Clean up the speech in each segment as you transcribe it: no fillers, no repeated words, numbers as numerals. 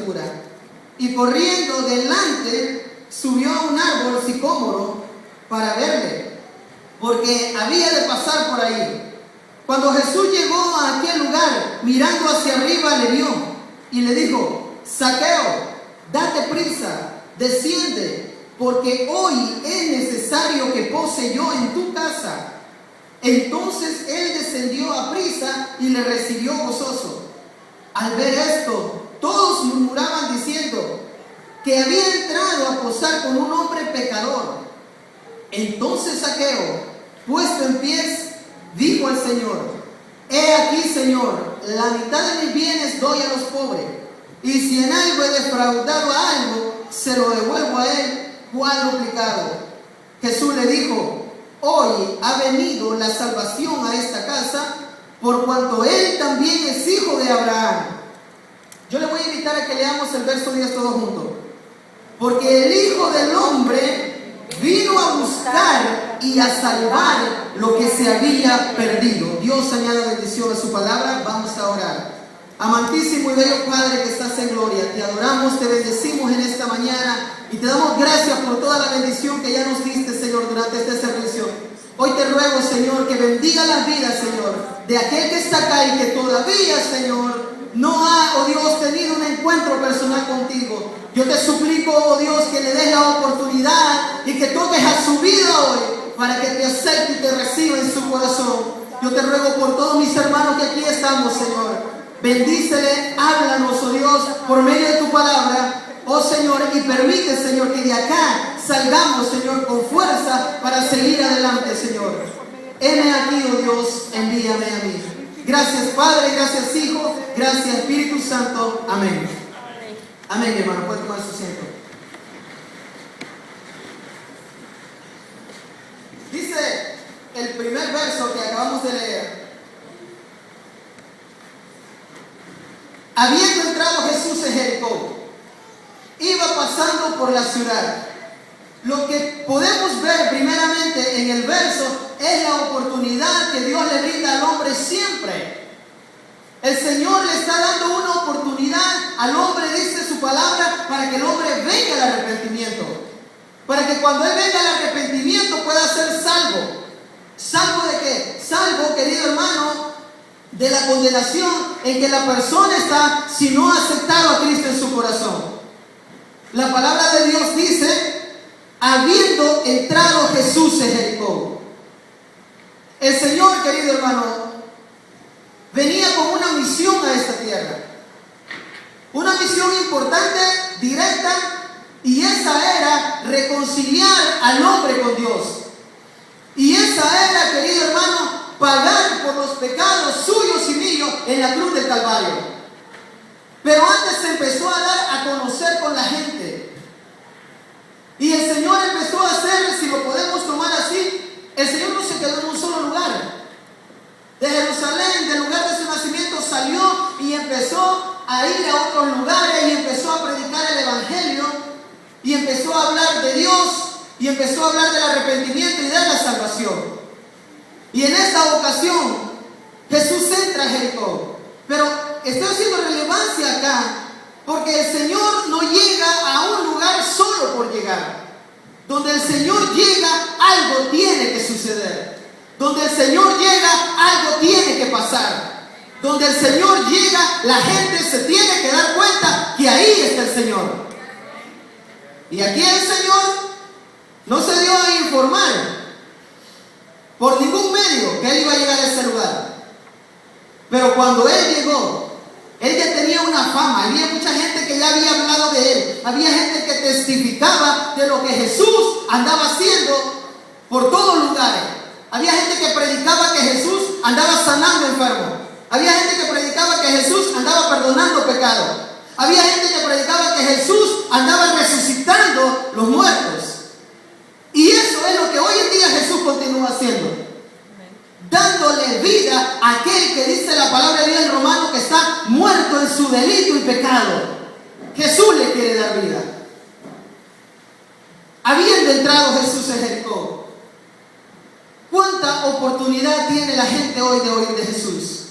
altura. Y corriendo delante, subió a un árbol sicómoro para verle, porque había de pasar por ahí. Cuando Jesús llegó a aquel lugar, mirando hacia arriba, le vio y le dijo: Zaqueo, date prisa, desciende, porque hoy es necesario que pose yo en tu casa. Entonces él descendió a prisa y le recibió gozoso. Al ver esto, todos murmuraban diciendo que había entrado a posar con un hombre pecador. Entonces Zaqueo, puesto en pies, dijo al Señor: He aquí, Señor, la mitad de mis bienes doy a los pobres, y si en algo he defraudado a algo, se lo devuelvo a él cuadruplicado. Jesús le dijo: Hoy ha venido la salvación a esta casa, por cuanto él también es hijo de Abraham. Yo le voy a invitar a que leamos el verso 10 todos juntos. Porque el Hijo del Hombre vino a buscar y a salvar lo que se había perdido. Dios añada bendición a su palabra. Vamos a orar. Amantísimo y bello Padre que estás en gloria, te adoramos, te bendecimos en esta mañana y te damos gracias por toda la bendición que ya nos diste, Señor, durante este servicio. Hoy te ruego, Señor, que bendiga las vidas, Señor, de aquel que está acá y que todavía, Señor, no ha, oh Dios, tenido un encuentro personal contigo. Yo te suplico, oh Dios, que le des la oportunidad y que toques a su vida hoy para que te acepte y te reciba en su corazón. Yo te ruego por todos mis hermanos que aquí estamos, Señor. Bendícele, háblanos, oh Dios, por medio de tu palabra, oh Señor, y permite, Señor, que de acá salgamos, Señor, con fuerza para seguir adelante, Señor. Heme aquí, oh Dios, envíame a mí. Gracias, Padre, gracias, Hijo, gracias, Espíritu Santo. Amén. Amén, mi hermano, puede tomar su asiento. Dice el primer verso que acabamos de leer: habiendo entrado Jesús en Jericó, iba pasando por la ciudad. Lo que podemos ver primeramente en el verso es la oportunidad que Dios le brinda al hombre siempre. El Señor le está dando una oportunidad al hombre, dice su palabra, para que el hombre venga al arrepentimiento. Para que cuando él venga al arrepentimiento pueda ser salvo. ¿Salvo de qué? Salvo, querido hermano, de la condenación en que la persona está si no ha aceptado a Cristo en su corazón. La palabra de Dios dice: habiendo entrado Jesús en Jericó. El Señor, querido hermano, venía con una misión a esta tierra. Una misión importante, directa, y esa era reconciliar al hombre con Dios. Y esa era, querido hermano, pagar por los pecados suyos y míos en la cruz del Calvario. Pero antes se empezó a dar a conocer con la gente. Y el Señor empezó a hacer, si lo podemos tomar así, el Señor no se quedó en un solo lugar. De Jerusalén, del lugar de su nacimiento, salió y empezó a ir a otros lugares y empezó a predicar el Evangelio y empezó a hablar de Dios y empezó a hablar del arrepentimiento y de la salvación. Y en esta ocasión Jesús entra a Jericó. Pero estoy haciendo relevancia acá porque el Señor no llega a un lugar solo por llegar. Donde el Señor llega, algo tiene que suceder. Donde el Señor llega, algo tiene que pasar. Donde el Señor llega, la gente se tiene que dar cuenta que ahí está el Señor. Y aquí el Señor no se dio a informar por ningún medio que Él iba a llegar a ese lugar. Pero cuando Él llegó, Él ya tenía una fama. Había mucha gente que ya había hablado de Él. Había gente que testificaba de lo que Jesús andaba haciendo por todos lugares. Había gente que predicaba que Jesús andaba sanando enfermos. Había gente que predicaba que Jesús andaba perdonando pecados. Había gente que predicaba que Jesús andaba resucitando los muertos. Y eso es lo que hoy en día Jesús continúa haciendo. Dándole vida a aquel que dice la palabra de Dios en Romanos que está muerto en su delito y pecado. Jesús le quiere dar vida. Habiendo entrado Jesús en Jericó, ¿cuánta oportunidad tiene la gente hoy de oír de Jesús?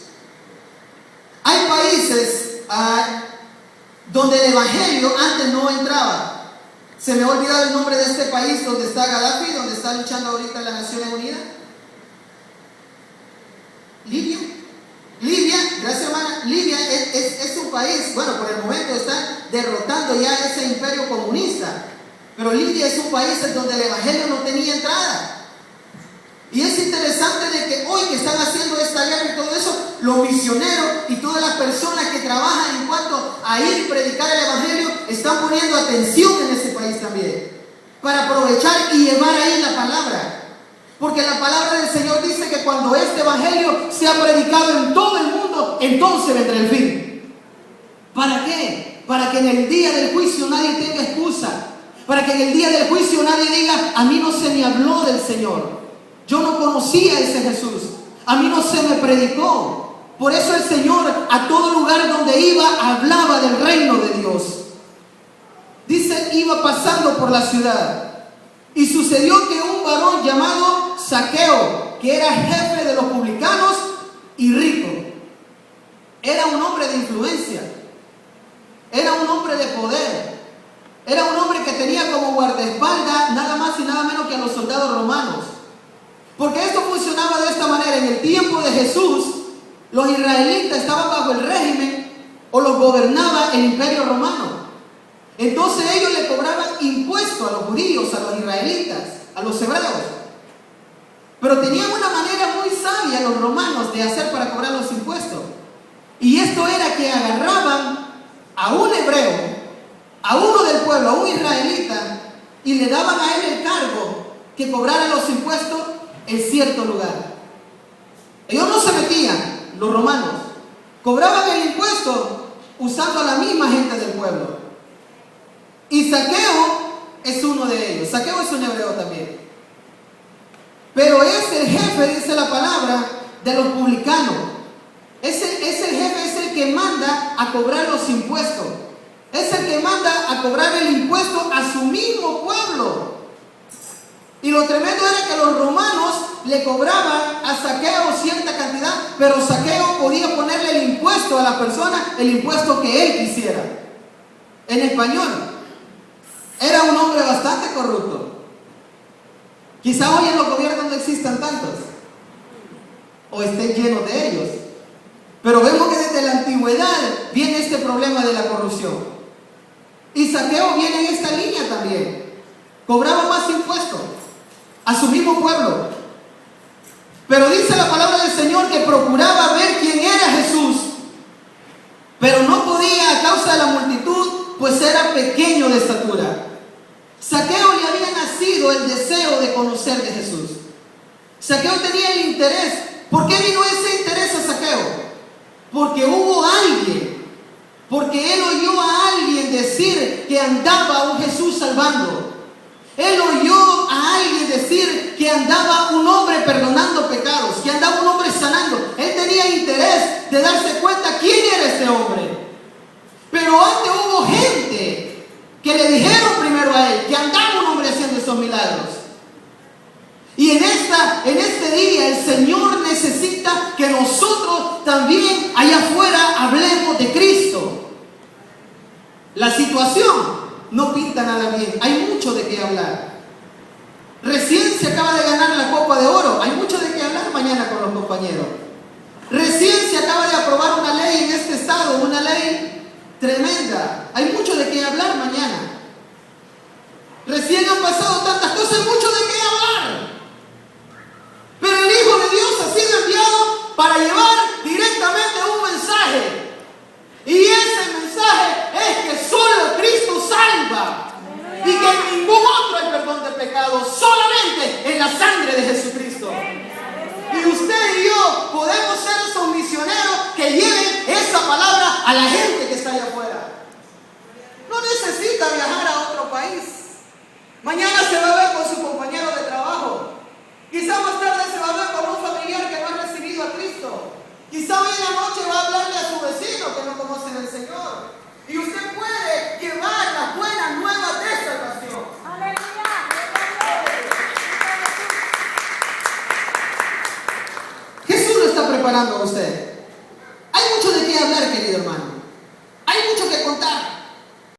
Hay países donde el evangelio antes no entraba. Se me ha olvidado el nombre de este país donde está Gaddafi, donde está luchando ahorita las Naciones Unidas. Libia, gracias hermana. Libia es un país, bueno, por el momento están derrotando ya ese imperio comunista, pero Libia es un país en donde el evangelio no tenía entrada. Y es interesante de que hoy que están haciendo esta guerra y todo eso, los misioneros y todas las personas que trabajan en cuanto a ir y predicar el evangelio están poniendo atención en ese país también, para aprovechar y llevar ahí la palabra. Porque la palabra del Señor dice que cuando este evangelio sea predicado en todo el mundo, entonces vendrá el fin. ¿Para qué? Para que en el día del juicio nadie tenga excusa. Para que en el día del juicio nadie diga: a mí no se me habló del Señor. Yo no conocía a ese Jesús. A mí no se me predicó. Por eso el Señor a todo lugar donde iba hablaba del reino de Dios. Dice, iba pasando por la ciudad. Y sucedió que un varón llamado Zaqueo, que era jefe de los publicanos y rico, era un hombre de influencia, era un hombre de poder, era un hombre que tenía como guardaespaldas nada más y nada menos que a los soldados romanos. Porque esto funcionaba de esta manera. En el tiempo de Jesús, los israelitas estaban bajo el régimen o los gobernaba el imperio romano. Entonces ellos le cobraban impuestos a los judíos, a los israelitas, a los hebreos. Pero tenían una manera muy sabia los romanos de hacer para cobrar los impuestos. Y esto era que agarraban a un hebreo, a uno del pueblo, a un israelita, y le daban a él el cargo que cobrara los impuestos en cierto lugar. Ellos no se metían, los romanos, cobraban el impuesto usando a la misma gente del pueblo. Y Zaqueo es uno de ellos. Zaqueo es un hebreo también, pero es el jefe, dice la palabra, de los publicanos. Es el jefe, es el que manda a cobrar los impuestos, es el que manda a cobrar el impuesto a su mismo pueblo. Y lo tremendo era que los romanos le cobraban a Zaqueo cierta cantidad, pero Zaqueo podía ponerle el impuesto a la persona, el impuesto que él quisiera. En español, era un hombre bastante corrupto. Quizá hoy en los gobiernos no existan tantos, o estén llenos de ellos, pero vemos que desde la antigüedad viene este problema de la corrupción. Y Zaqueo viene en esta línea también. Cobraba más impuestos a su mismo pueblo. Pero dice la palabra del Señor que procuraba ver quién era Jesús, pero no podía a causa de la multitud, pues era pequeño de estatura. Zaqueo le había nacido el deseo de conocer de Jesús. Zaqueo tenía el interés. ¿Por qué vino ese interés a Zaqueo? Porque hubo alguien, porque él oyó a alguien decir que andaba un Jesús salvando. Él oyó a alguien decir que andaba un hombre perdonando pecados, que andaba un hombre sanando. Él tenía interés de darse cuenta quién era ese hombre. Pero antes hubo gente que le dijeron primero a él que andaba un hombre haciendo esos milagros. Y en este día el Señor necesita que nosotros también allá afuera hablemos de Cristo. La situación no pinta nada bien, hay mucho de qué hablar. Recién se acaba de ganar la Copa de Oro, hay mucho de qué hablar mañana con los compañeros. Recién se acaba de aprobar una ley en este estado, una ley tremenda, hay mucho de qué hablar mañana. Recién han pasado tantas cosas, hay mucho de qué hablar. Pero el Hijo de Dios ha sido enviado para llevar directamente un mensaje. Y ese mensaje es que solo Cristo salva. Y que en ningún otro hay perdón de pecados, solamente en la sangre de Jesucristo. Y usted y yo podemos ser esos misioneros que lleven esa palabra a la gente que está allá afuera.